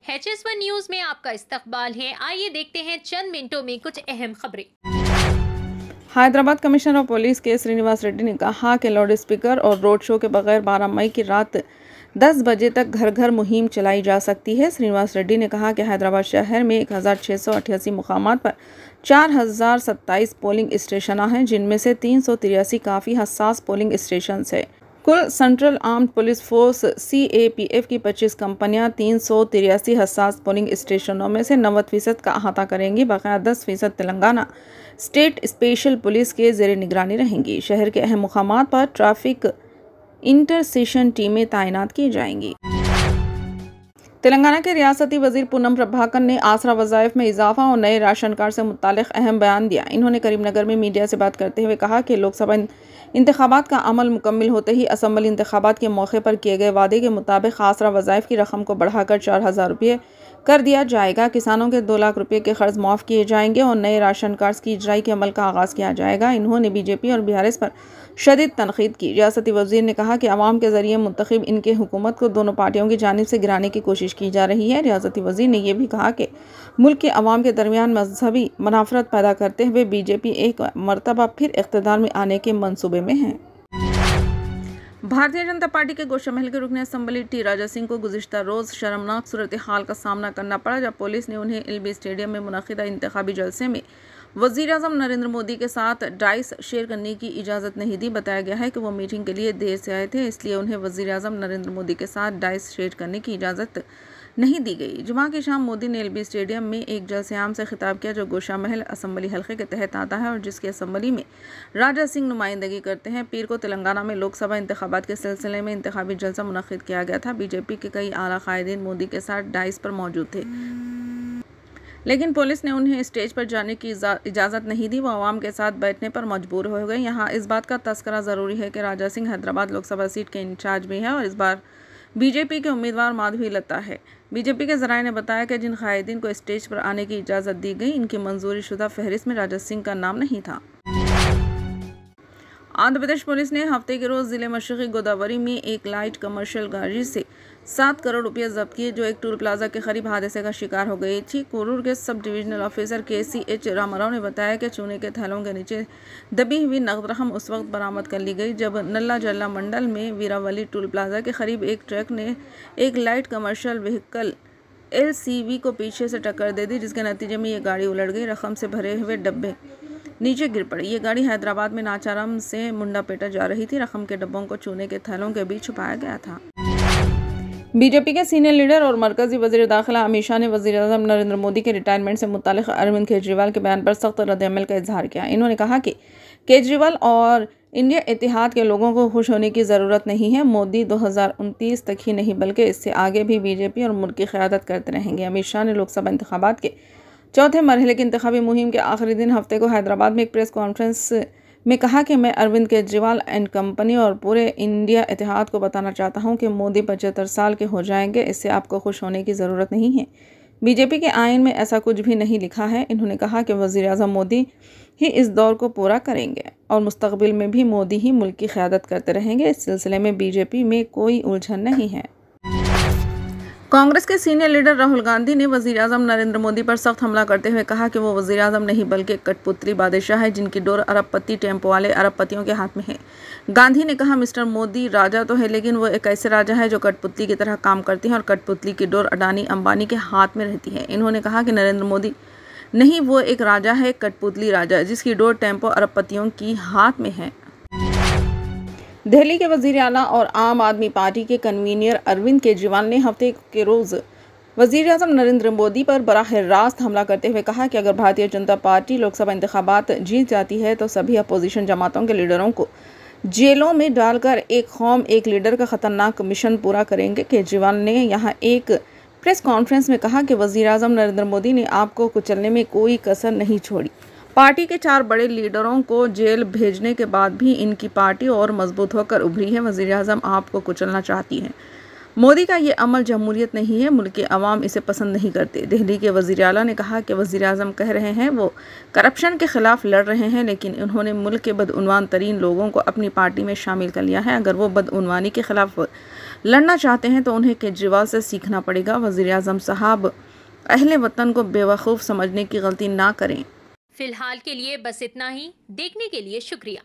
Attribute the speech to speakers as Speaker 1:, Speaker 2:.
Speaker 1: HS1 news में आपका इस्तकबाल है। आइए देखते हैं चंद मिनटों में कुछ अहम खबरें।
Speaker 2: हैदराबाद कमिश्नर ऑफ पुलिस के श्रीनिवास रेड्डी ने कहा कि लाउड स्पीकर और रोड शो के बगैर 12 मई की रात 10 बजे तक घर घर मुहिम चलाई जा सकती है। श्रीनिवास रेड्डी ने कहा कि हैदराबाद शहर में 1688 मुकामात पर 4027 पोलिंग स्टेशन हैं, जिनमें से 383 काफ़ी हसास पोलिंग स्टेशन है। कुल central armed police force CAPF की 25 कंपनियां 383 हसास पोलिंग स्टेशनों में से 90% का अहाता करेंगी। बकाया 10% तेलंगाना स्टेट स्पेशल पुलिस के ज़ेर निगरानी रहेंगी। शहर के अहम मुकामात पर ट्रैफिक इंटरसेक्शन टीमें तैनात की जाएंगी। तेलंगाना के रियासती वजीर पूनम प्रभाकर ने आसरा वज़ाइफ में इजाफा और नए राशन कार्ड से मुतालिक अहम बयान दिया। इन्होंने करीमनगर में मीडिया से बात करते हुए कहा कि लोकसभा इंतखाबात का अमल मुकम्मल होते ही असम्बली इंतखाबात के मौके पर किए गए वादे के मुताबिक आसरा वज़ाइफ की रकम को बढ़ाकर 4000 रुपये कर दिया जाएगा। किसानों के 2 लाख रुपये के कर्ज माफ़ किए जाएंगे और नए राशन कार्ड की इजराई के अमल का आगाज़ किया जाएगा। इन्होंने BJP और BRS पर शदीद तनकीद की। रियासती वज़ीर ने कहा कि अवाम के ज़रिए मुंतखब इनके हुकूमत को दोनों पार्टियों की जानिब से गिराने की कोशिश की जा रही है। रियासती वज़ीर ने यह भी कहा कि मुल्क के अवाम के दरमियान मजहबी मुनाफरत पैदा करते हुए BJP एक मरतबा फिर इख्तिदार में आने के मंसूबे में है। भारतीय जनता पार्टी के गोशामहल के रुकन असम्बली T राजा सिंह को गुज़िश्ता रोज़ शर्मनाक सूरत हाल का सामना करना पड़ा, जब पुलिस ने उन्हें LB स्टेडियम में मुनक़िदा इंतखाबी जलसे में वज़ीर आज़म नरेंद्र मोदी के साथ डाइस शेयर करने की इजाज़त नहीं दी। बताया गया है कि वो मीटिंग के लिए देर से आए थे, इसलिए उन्हें वज़ीर आज़म नरेंद्र मोदी के साथ डाइस शेयर करने की इजाज़त नहीं दी गई। जुमा की शाम मोदी ने LB स्टेडियम में एक जलसे आम से खिताब किया, जो गोशामहल असम्बली हल्के के तहत आता है और जिसकी असम्बली में राजा सिंह नुमाइंदगी करते हैं। पीर को तेलंगाना में लोकसभा इंतखाबात के सिलसिले में इंतखाबी जलसा मुनक़िद किया गया था। BJP के कई आला कायदीन मोदी के साथ डाइस पर मौजूद थे, लेकिन पुलिस ने उन्हें स्टेज पर जाने की इजाज़त नहीं दी। वो आवाम के साथ बैठने पर मजबूर हो गए। यहाँ इस बात का तस्करा ज़रूरी है कि राजा सिंह हैदराबाद लोकसभा सीट के इंचार्ज भी है और इस बार BJP के उम्मीदवार माधवी लता है। BJP के ज़राए ने बताया कि जिन कायदीन को स्टेज पर आने की इजाज़त दी गई, इनकी मंजूरी शुदा फहरिस्त में राजा सिंह का नाम नहीं था। आंध्र प्रदेश पुलिस ने हफ्ते के रोज़ ज़िले मशरक़ी गोदावरी में एक लाइट कमर्शियल गाड़ी से 7 करोड़ रुपये जब्त किए, जो एक टोल प्लाजा के करीब हादसे का शिकार हो गई थी। कोरूर के sub divisional officer KCH Rama Rao ने बताया कि चूने के थैलों के नीचे दबी हुई नकद रकम उस वक्त बरामद कर ली गई जब नल्ला जल्ला मंडल में वीरावली टोल प्लाजा के करीब एक ट्रक ने एक लाइट कमर्शियल व्हीकल LCV को पीछे से टक्कर दे दी, जिसके नतीजे में ये गाड़ी उलट गई। रकम से भरे हुए डब्बे नीचे गिर पड़ी। ये गाड़ी हैदराबाद में नाचारम से मुंडापेटा जा रही थी। रकम के डब्बों को चूने के थैलों के बीच छुपाया गया था। BJP के सीनियर लीडर और मरकजी वज़ीर दाखिला अमित शाह ने वज़ीर आज़म नरेंद्र मोदी के रिटायरमेंट से मुतालिक अरविंद केजरीवाल के बयान पर सख्त रद्द-ए-अमल का इजहार किया। इन्होंने कहा कि केजरीवाल और इंडिया इत्तेहाद के लोगों को खुश होने की ज़रूरत नहीं है। मोदी 2029 तक ही नहीं बल्कि इससे आगे भी BJP और मुल्क की क़यादत करते रहेंगे। अमित शाह ने लोकसभा इंतखाबात के चौथे मरहले की इंतखाबी मुहिम के आखिरी दिन हफ्ते को हैदराबाद में एक प्रेस कॉन्फ्रेंस में कहा कि मैं अरविंद केजरीवाल एंड कंपनी और पूरे इंडिया इत्तेहाद को बताना चाहता हूं कि मोदी 75 साल के हो जाएंगे, इससे आपको खुश होने की ज़रूरत नहीं है। BJP के आइन में ऐसा कुछ भी नहीं लिखा है। इन्होंने कहा कि वज़ीर आज़म मोदी ही इस दौर को पूरा करेंगे और मुस्तक़बिल में भी मोदी ही मुल्क की क़यादत करते रहेंगे। इस सिलसिले में BJP में कोई उलझन नहीं है। कांग्रेस के सीनियर लीडर राहुल गांधी ने वज़ीर आज़म नरेंद्र मोदी पर सख्त हमला करते हुए कहा कि वो वज़ीर आज़म नहीं बल्कि एक कठपुतली बादशाह है, जिनकी डोर अरबपति टेम्पो वाले अरबपतियों के हाथ में है। गांधी ने कहा, मिस्टर मोदी राजा तो है, लेकिन वो एक ऐसे राजा है जो कठपुतली की तरह काम करते हैं और कठपुतली की डोर अडानी अंबानी के हाथ में रहती है। इन्होंने कहा कि नरेंद्र मोदी नहीं, वो एक राजा है, कठपुतली राजा, जिसकी डोर टेम्पो अरबपतियों की हाथ में है। दिल्ली के वज़ीर आला और आम आदमी पार्टी के कन्वीनर अरविंद केजरीवाल ने हफ्ते के रोज़ वज़ीर आज़म नरेंद्र मोदी पर बराह रास्त हमला करते हुए कहा कि अगर भारतीय जनता पार्टी लोकसभा इंतखाबात जीत जाती है तो सभी अपोजिशन जमातों के लीडरों को जेलों में डालकर एक कौम एक लीडर का ख़तरनाक मिशन पूरा करेंगे। केजरीवाल ने यहाँ एक प्रेस कॉन्फ्रेंस में कहा कि वज़ीर आज़म नरेंद्र मोदी ने आपको कुचलने में कोई कसर नहीं छोड़ी। पार्टी के 4 बड़े लीडरों को जेल भेजने के बाद भी इनकी पार्टी और मजबूत होकर उभरी है। वज़ीर आज़म आपको कुचलना चाहती है। मोदी का ये अमल जमहूरियत नहीं है, मुल्क के अवाम इसे पसंद नहीं करते। दिल्ली के वज़ीर आला ने कहा कि वज़ीर आज़म कह रहे हैं वो करप्शन के ख़िलाफ़ लड़ रहे हैं, लेकिन उन्होंने मुल्क के बदउनवान तरीन लोगों को अपनी पार्टी में शामिल कर लिया है। अगर वो बदउनवानी के ख़िलाफ़ लड़ना चाहते हैं तो उन्हें केजरीवाल से सीखना पड़ेगा। वज़ीर आज़म साहब अहले वतन को बेवकूफ़ समझने की गलती ना करें।
Speaker 1: फिलहाल के लिए बस इतना ही। देखने के लिए शुक्रिया।